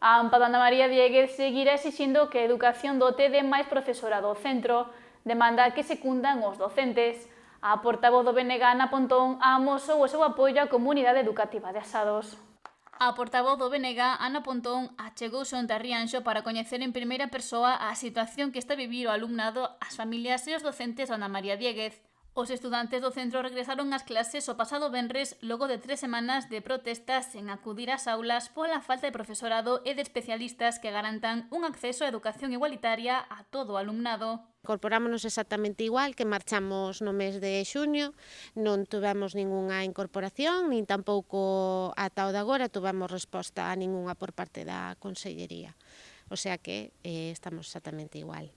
A AMPA de Ana María Dieguez seguirá exixindo que a educación dote de máis profesorado ao centro, demanda que secundan os docentes. A portavoz do BNG, Ana Pontón, amosou o seu apoio á comunidade educativa de Asados. A portavoz do BNG, Ana Pontón, achegouse onte a Rianxo para coñecer en primeira persoa a situación que está a vivir o alumnado, as familias e os docentes de Ana María Dieguez. Os estudantes do centro regresaron ás clases o pasado venres logo de 3 semanas de protestas sen acudir ás aulas pola falta de profesorado e de especialistas que garantan un acceso á educación igualitaria a todo o alumnado. Incorporámonos exactamente igual que marchamos no mes de xuño, non tuvemos ningunha incorporación, nin tampouco ata o de agora tuvemos resposta a ningunha por parte da Consellería. O sea que estamos exactamente igual.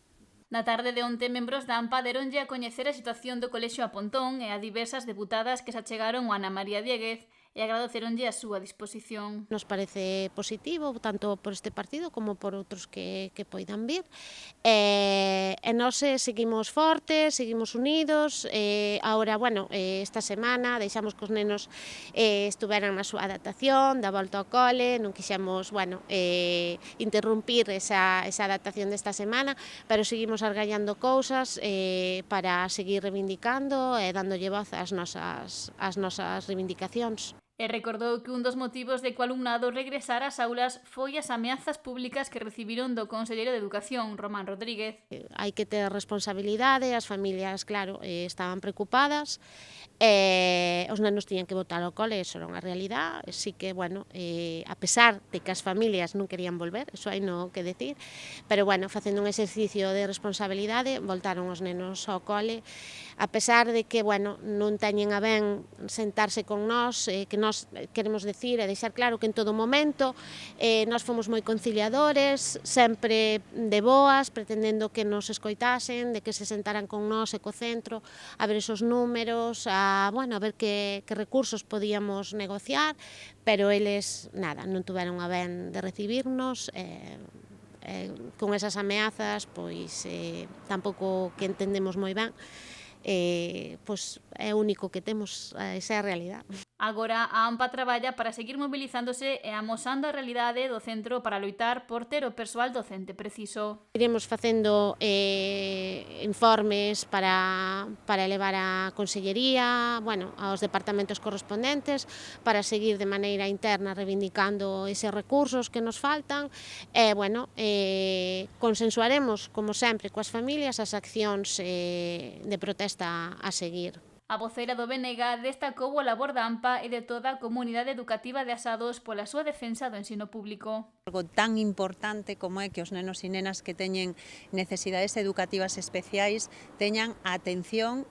Na tarde de onte, membros da AMPA deronlle a coñecer a situación do Colexio A Pontón e a diversas deputadas que se achegaron a Ana María Dieguez e agradeceronlle a súa disposición. Nos parece positivo, tanto por este partido como por outros que poidan vir. E nós seguimos fortes, seguimos unidos. Ahora, esta semana deixamos que os nenos estuveran na súa adaptación, da volta ao cole, non quixemos, interrumpir esa adaptación desta semana, pero seguimos argallando cousas para seguir reivindicando e dándolle voz ás nosas reivindicacións. E recordou que un dos motivos de que o alumnado regresara ás aulas foi as ameazas públicas que recibiron do Conselleiro de Educación, Román Rodríguez. Hai que ter responsabilidade, as familias, claro, estaban preocupadas, os nenos tiñan que botar ao cole, eso era unha realidad, así que, a pesar de que as familias non querían volver, eso hai no que decir, pero, facendo un exercicio de responsabilidade, voltaron os nenos ao cole, a pesar de que, non teñen a ben sentarse con nós, que nós queremos decir e deixar claro que en todo momento nós fomos moi conciliadores, sempre de boas, pretendendo que nos escoitasen, de que se sentaran con nós e co centro, a ver esos números, a ver que recursos podíamos negociar, pero eles, nada, non tuveron a ben de recibirnos, con esas ameazas, pois tampouco que entendemos moi ben, pois é o único que temos, esa é a realidade. Agora, a AMPA traballa para seguir mobilizándose e amosando a realidade do centro para loitar por ter o persoal docente preciso. Iremos facendo informes para elevar á Consellería, aos departamentos correspondentes, para seguir de maneira interna reivindicando eses recursos que nos faltan e, consensuaremos, como sempre, coas familias as accións de protesta a seguir. A voceira do BNG destacou o labor da AMPA e de toda a comunidade educativa de Asados pola súa defensa do ensino público. Algo tan importante como é que os nenos e nenas que teñen necesidades educativas especiais teñan a atención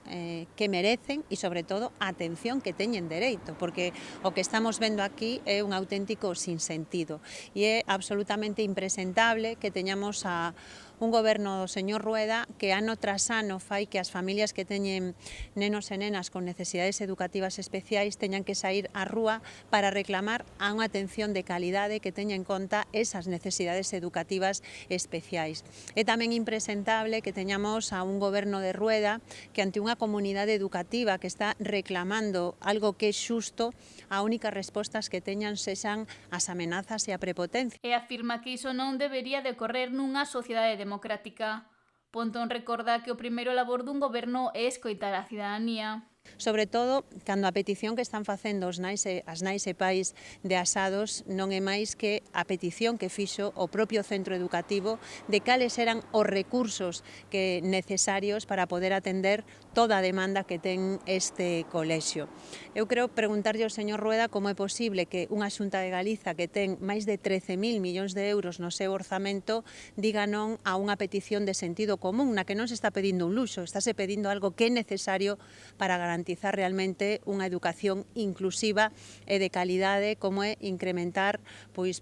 que merecen e, sobre todo, a atención que teñen dereito, porque o que estamos vendo aquí é un auténtico sinsentido e é absolutamente impresentable que teñamos a un goberno do señor Rueda que ano tras ano fai que as familias que teñen nenos e nenas con necesidades educativas especiais teñan que sair á rúa para reclamar a unha atención de calidade que teña en conta esas necesidades educativas especiais. É tamén impresentable que teñamos a un goberno de Rueda que ante unha comunidade educativa que está reclamando algo que é xusto, a única respostas que teñan sexan as amenazas e a prepotencia. E afirma que iso non debería de ocorrer nunha sociedade democrática. Pontón recorda que o primeiro labor dun goberno é escoitar a cidadanía. Sobre todo, cando a petición que están facendo as nais e pais de Asados non é máis que a petición que fixo o propio centro educativo de cales eran os recursos necesarios para poder atender toda a demanda que ten este colexio. Eu creo preguntarlle ao señor Rueda como é posible que unha Xunta de Galiza que ten máis de 13.000 millóns de euros no seu orzamento diga non a unha petición de sentido común, na que non se está pedindo un luxo, estáse pedindo algo que é necesario para garantizar realmente unha educación inclusiva e de calidade, como é incrementar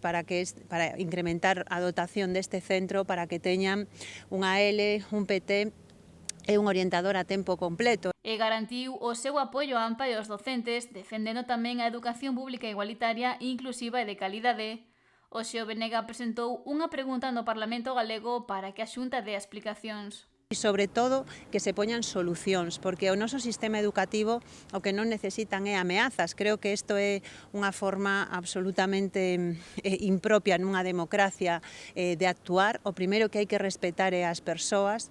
para incrementar a dotación deste centro para que teñan unha L, un PT e un orientador a tempo completo. E garantiu o seu apoio á AMPA e aos docentes, defendendo tamén a educación pública igualitaria, inclusiva e de calidade. Hoxe o BNG presentou unha pregunta no Parlamento galego para que a Xunta dé explicacións. e sobre todo que se poñan solucións, porque o noso sistema educativo o que non necesitan é ameazas. Creo que isto é unha forma absolutamente impropia nunha democracia de actuar. O primeiro que hai que respetar é as persoas